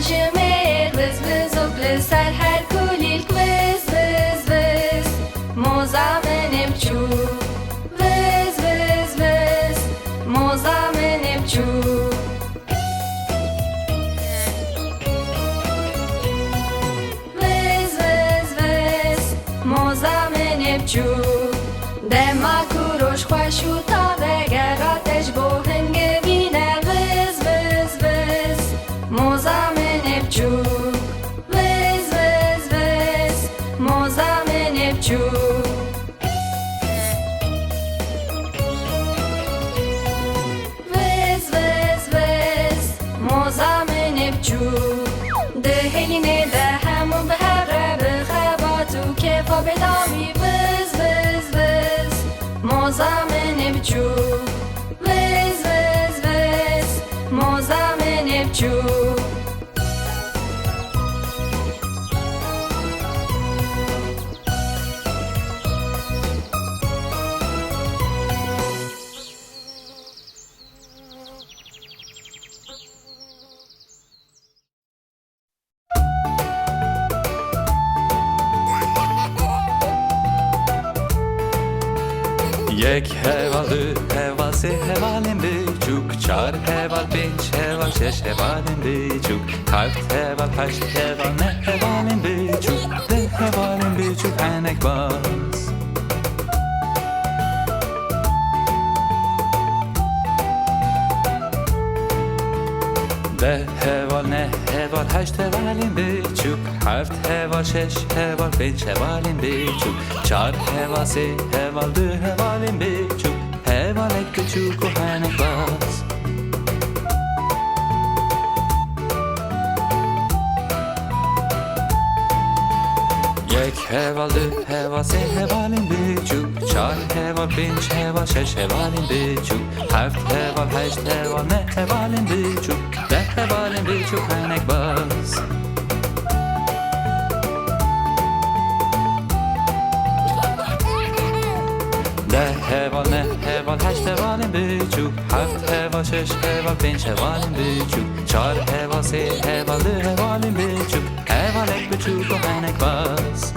جمیر وز وز و بلسر هر کلیل وز وز وز مزامن بچو وز وز وز مزامن بچو وز وز وز مزامن بچو دما کوروش خوش و تا بگراتش بو هنگ بینه وز وز وز مزامن بچو وز وز وز مزامن بچو وز وز وز مزامن بچو دهینه ده همون به هر بخباتو کفا بدامی وز وز وز مزامن بچو وز وز وز مزامن بچو یک هوال دو هوال سه هوالین بیچوک چار هوال پنج هوال شش هوالین بیچوک هفت هوال هشت هوال نه هوالین بیچوک ده هوالین بیچوک انک باز ده هوال نه هوال هشت هوالین بیچوک هفت هوال شش هوال پنج هوالین بیچوک چار هوال سه هوال دو هوالین بیچوک هوالک بیچوک و هنک باز یک هوال دو هوال سه هوالین بیچوک چار هوال پنج هوال شش هوالین بیچوک هفت هوال هشت هوال نه هوالین بیچوک ده هوالین بیچوک هنک باز ده هوال نه هوال هشت هوالین بیچوک هفت هوال شش هوال پنج هوالین بیچوک چار هوال سه هوال دو هوالین بیچوک هوالک بیچوک و هنک باز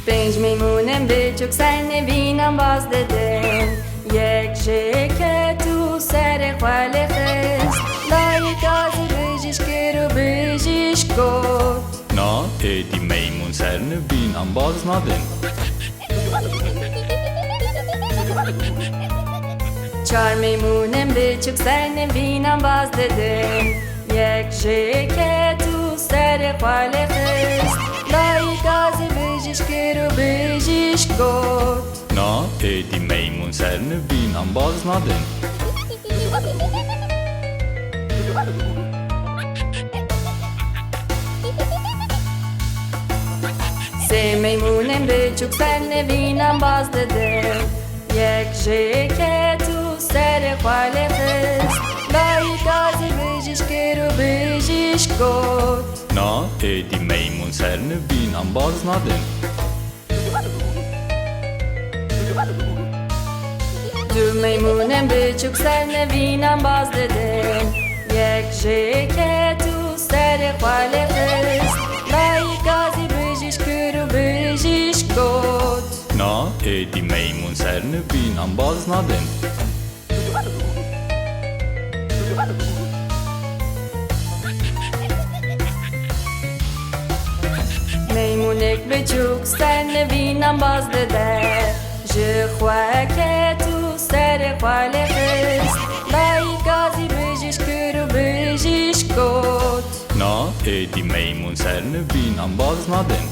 پنج میمونم بیچوک سر نبینم باز دادم یک جکت و سر خاله خست لایک آزی بجیش کرو بجیش گفت نا ایدی میمون سر نبینم باز ندن چار میمونم بیچوک سر نبینم باز دادم یک جکت و سر خاله خست لایک آزی بجیش کرو بجیش گفت نا ایدی میمون سر نبینم باز ندن سه میمونم بیچوک سر نبینم باز دادم یک جکت و سر خاله خست لایک آزی بجیش کرو بجیش گفت نا ایدی میمون سر نبینم باز ندن دو میمونم بیچوک سر نبینم باز دادم یک جکت و سر خاله خست لایک آزی بجیش کرو بجیش گفت نا ایدی میمون سر نبینم باز ندن میمونک بیچوک سر نبینم باز داده جخواه که تو سر خاله خست لایک آزی بجیش کرو بجیش گفت نا ایدی میمون سر نبینم باز ندن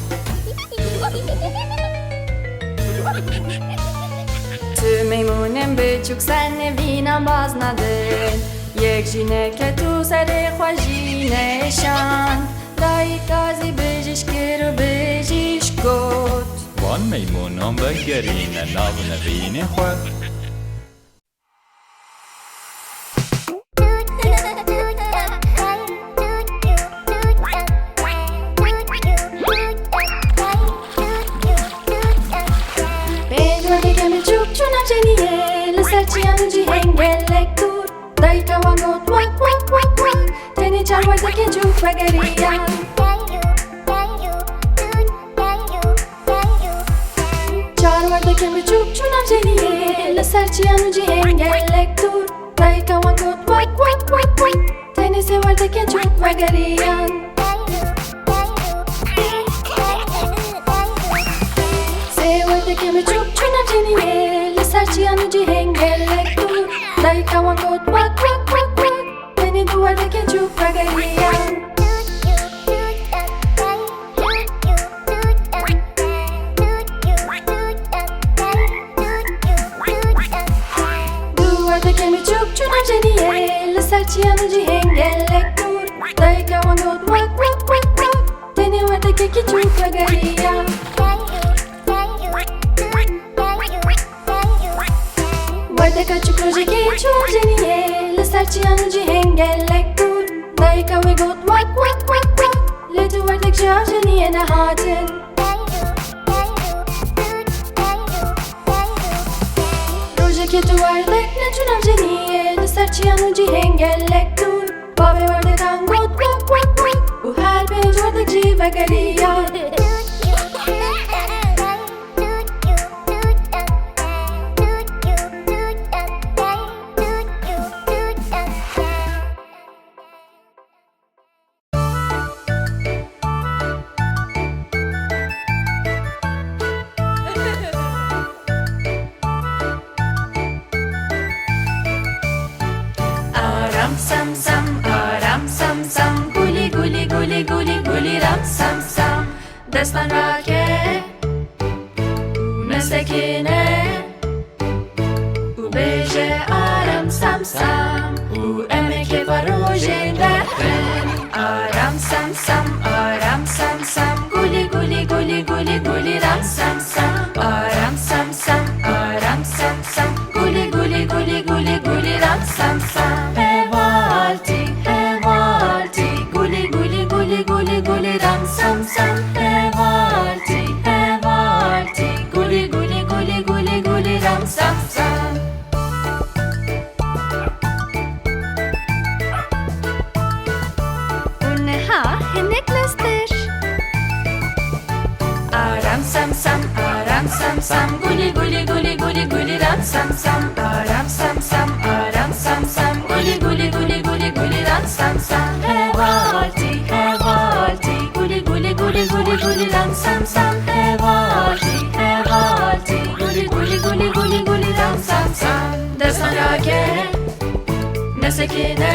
تو میمونم بیچوک سر نبینم باز ندن یک جینه که تو سر خوشی نشان لایک آزی بجیش کرو بجیش گفت هوان میمونان بگرین ناو نوین خواه çandiniyê li ser çiyan cîhên gelek dûr dayîka wan got wak wak wak wak tenê çarwerdekên çûk vegeriyan çarwerdekên biçûk çû nav jeniyê li ser çiyan cîhên gelek dûr dayîka wan got wak wak wak wak tenê sêwerdekên çûk vegeriyan sêwerdekên biçûk çû nav jeniyê Serçiyan cîhên gelek dûr dayîka wan got wak wak wak wak tenê duwerdekên çûk vegeriyan duwerdekên biçûk çû nav jeniyê li serçiyan cîhên gelek dûr dayîka wan got wak wak wak wak tenê werdekekî çûk vegeriyan Werdeka çûk rojekê çû jeniyê li ser çiyan cîhên gelek dûr dayîka wê got wak wak wak wak lê tu werdek ji jeniyê nehatin rojekê tu werdek neçû nav jeniyê li ser çiyan cîhên gelek dûr bavê werdekan got wak wak wak û her pêj werdek jî vegeriyan Sam sam aram sam sam guli guli guli guli guli ram sam sam destan rake mesekine u beje aram sam sam u emeke varoje dehen aram sam sam guli guli guli guli guli ram sam sam aram sam sam guli guli guli guli guli ram sam sam Sam sam hevalti hevalti guli guli guli guli guli ram sam sam Unneha heneklastir Aram sam sam guli guli guli guli guli ram sam sam Aram sam sam guli guli guli guli guli ram sam sam Hevalti hevalti guli guli guli guli ram sam sam hevalti hevalti guli guli guli guli guli ram sam sam destan rake nesekine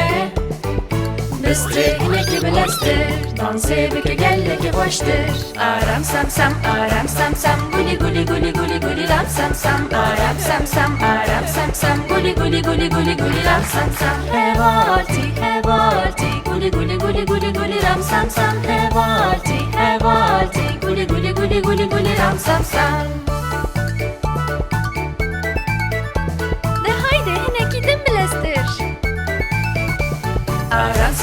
Bistrihine ki bilestir danse bike gelle ki boştir Aram sam sam guli guli guli guli guli ram sam sam Aram sam sam guli guli guli guli guli ram sam sam Hevalti hevalti guli guli guli guli guli ram sam sam Hevalti hevalti guli guli guli guli guli ram sam sam De haydi yine gidin bilestir Aram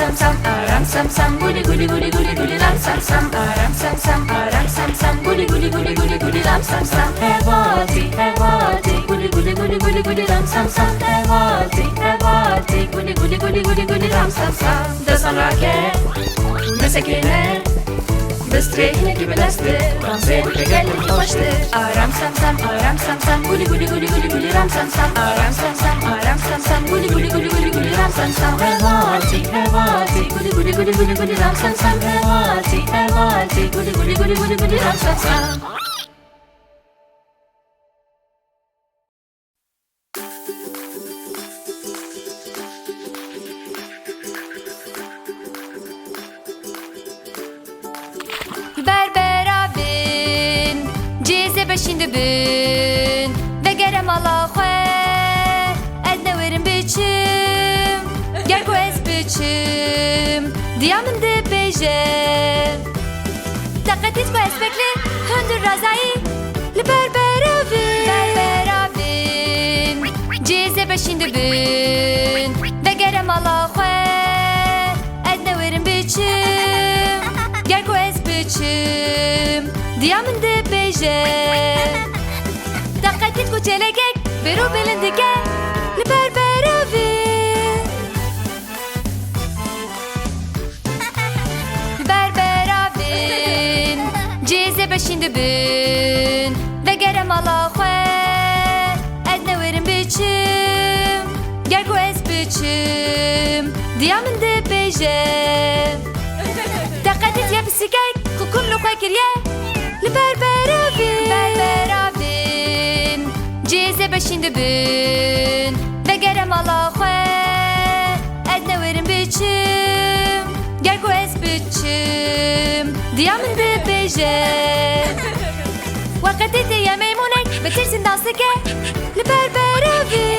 sam sam guli guli guli guli guli ram sam sam Aram sam sam guli guli guli guli guli ram sam sam Hevalti hevalti guli guli guli guli guli ram sam sam Hevalti hevalti guli guli guli guli guli ram sam sam Destan rake mesekine Bistrihine ki bilestir danse bike gelle ki boştir Aram sam sam guli guli guli guli guli ram sam sam Aram sam sam guli guli guli guli guli ram sam sam Hevalti hevalti guli guli guli guli guli ram sam sam Hevalti hevalti guli guli guli guli guli ram sam sam Berbera bin cize beşinde bin ve gerem ala xwe ez ne verim biçim gel ku ez biçim diyamın de beje Takatiç bu esbekli hündür razayı berberavin cîze beşin dibin vegere mala xwe ez newerim biçim gel ku ez biçim diya min dibêje daqetit ku çelegek berû bilin dige li berberavin berberavin cîze beşin dibin vegere mala xwe ez newerim biçim gel ku ez biçim diya min dibêje daqetit ye pisîkek ku kullu xwe kiriye li berberavin cîze beşin dibin vegere mala xwe ez newerim biçim gel ku ez biçim diya min dibêje وقتی یه میمونک به ترسین داسته که لبر بروی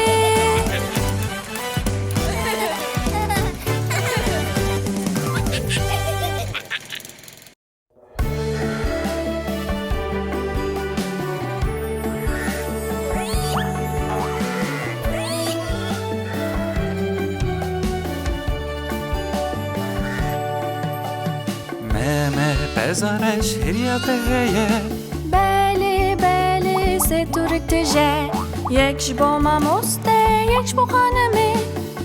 مه پزارش هریاتهیه سه تورک تجه یکش با ماموسته یکش با خانمه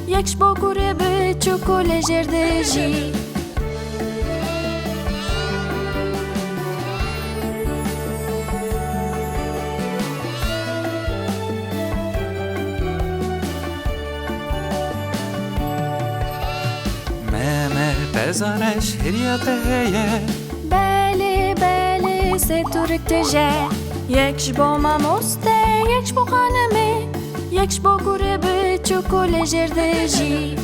یکش با گوره به چوکول جردجی مه پزارش هریاتهیه بله سه تورک تجه یکش با ماموسته یکش با خانمه یکش با گوره به چوکول جردجی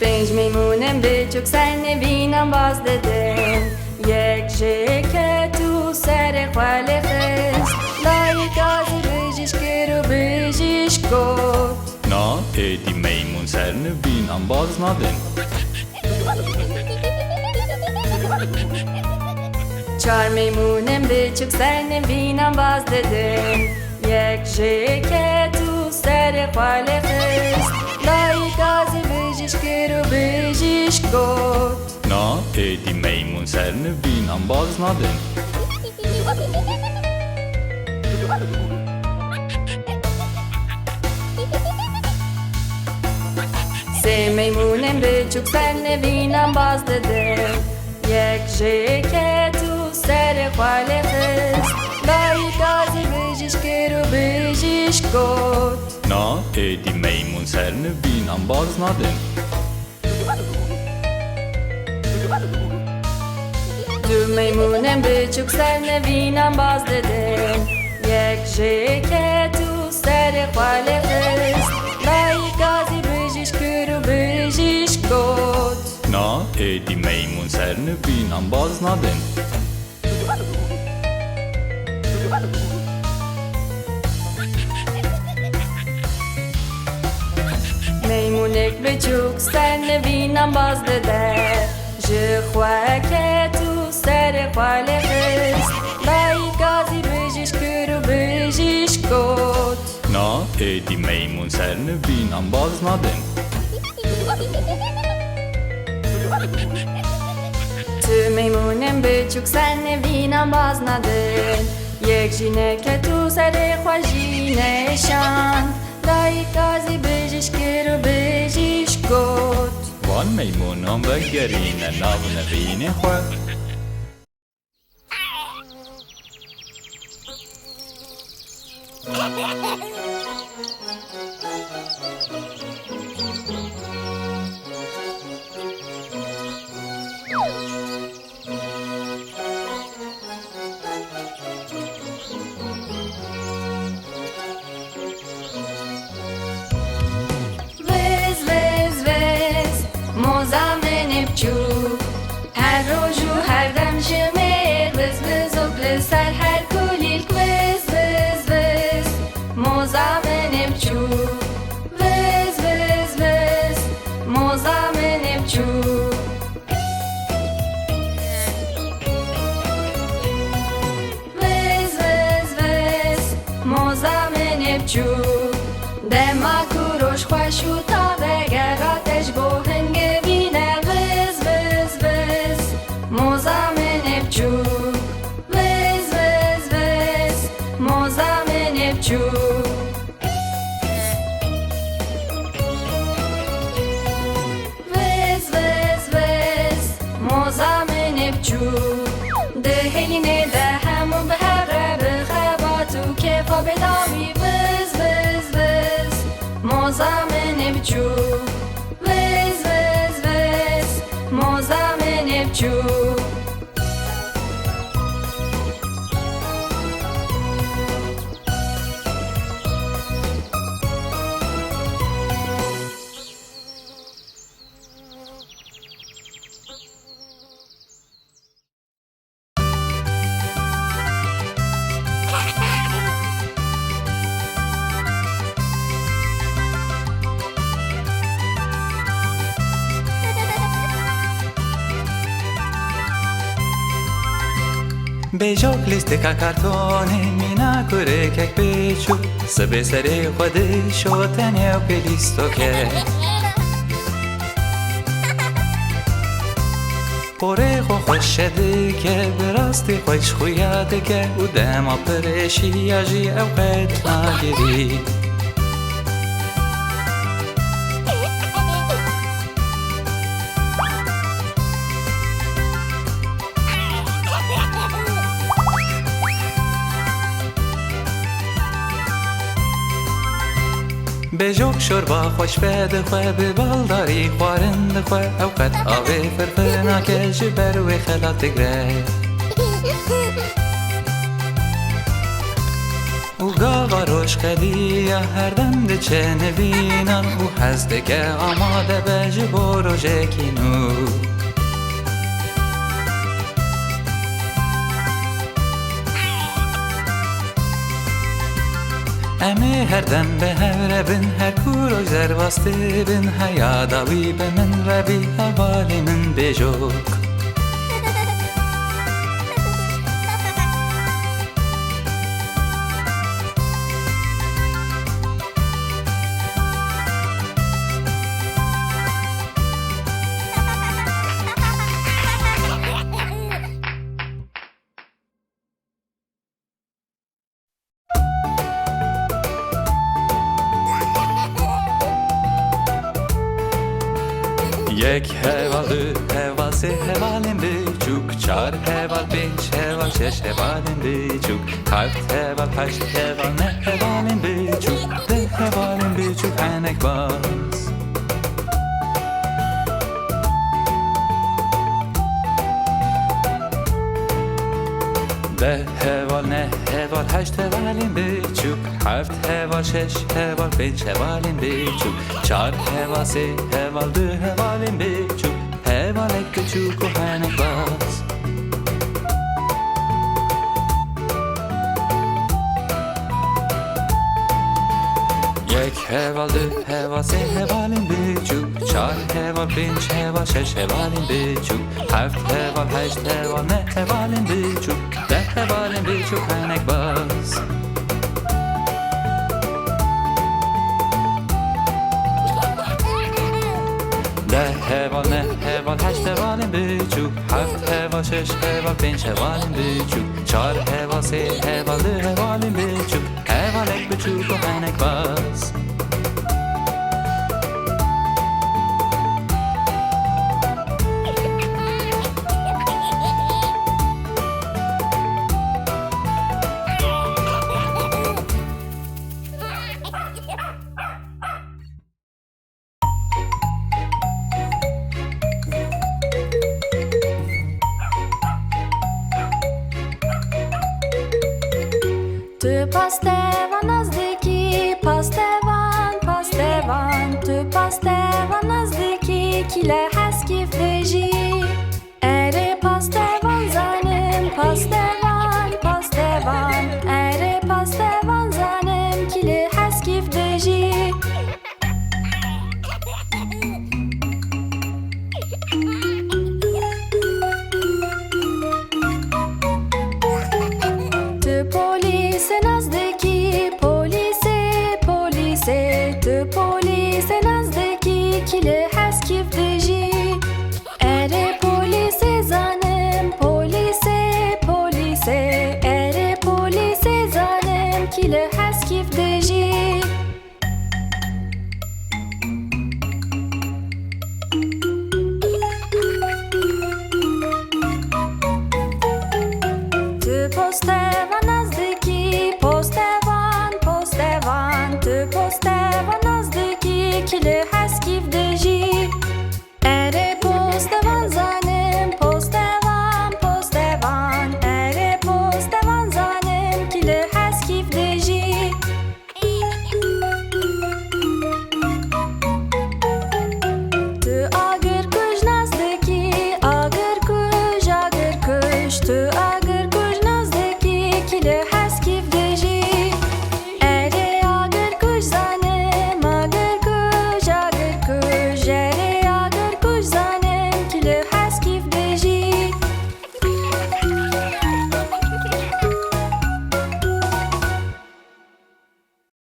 پنج میمونم به چوک سر نبینم باز دادم یک شکه تو سر خاله خست لایک آزی بجیش کرو بجیش گفت نا تیدی میمون سر نبینم باز ندن چار میمونم به چوک سر نبینم باز دادم یک شکه تو سر خاله خست لایک آزی بجیش کرو بجیش گفت نا تیدی میمون سر نبینم باز ندن سه میمونم بچوک سر نوینم باز دادم یک جکت و سر خاله خست لای گازی بجیش کرو بجیش گفت نا ایدی میمون سر نبینم باز ندن دو میمونم بچوک سر نوینم باز دادم یک جکت و سر خاله خست لای گازی بجیش کرو بجیش گفت نا ایدی میمون سر نبینم باز ندن میمونک بچوک سر نوینم باز داده جخواه که تو سر خاله خست لای گازی بجیش کرو بجیش گفت نا ایدی میمون سر نبینم باز ندن تو میمونم بچوک سر نوینم باز ندن یک جینه که تو سر خوشی نشان لای گازی بجیش کرو بجیش گفت وان میمونم بگرین ناو نبین خواه وز وز وز موزامن بچوک هر روز و هر دم شمیر وز وز و بلسر هر کلیل وز وز وز موزامن بچوک وز وز وز موزامن بچوک وز وز وز موزامن بچوک دما کوروش خوش و تا بگراتش بو هنگ بینه وز وز وز موزامن بچوک وز وز وز موزامن بچوک وز وز وز موزامن بچوک دهینه ده همون به هر بخباتو که پا بدامی وز وز وز موزامن بچوک وز وز وز موزامن بچوک بیجاک لیستکا کارتونه مینا کره کک بیچو سبه سری خوده شوتنه و پیلیستوکه پره خو خوش شده که براستی خوش خویاده که او دما پرشی اجی او قید نگیری بجوک شوربا خوش بده خواه به بالداری خوارند خواه اوقات آوه فرفرنا که جبر و خلات گره او گاوا روش خلیه هر دم ده چه نبینن او هسته که آماده به جبور و جکینو امی هر دم به هر بن هر کور و زر واسطه بن هیاداوی به من ربی حوالی من بجوک یک هوال دو هوال سه هوالین بیچوک چار هوال پنج هوال شش هوالین بیچوک هفت هوال هشت هوال نه هوالین بیچوک ده هوالین بیچوک هنک باز ده هوال نه هوال هشت هوالین بیچوک هفت هوال شش هوال پنج هوالین بیچوک چار هوال سه هوال دو هوالین بیچوک هوالک بیچوک و هنک باز یک هوال دو هوال سه هوالین بیچوک چار هوال پنج هوال شش هوالین بیچوک هفت هوال هشت هوال نه هوالین بیچوک ده هوالین بیچوک هنک باز ده هوال نه هوال هشت هوالین بیچوک هفت هوال شش هوال پنج هوالین بیچوک چار هوال سه هوال دو هوالین بیچوک هوالک بیچوک و هنک باز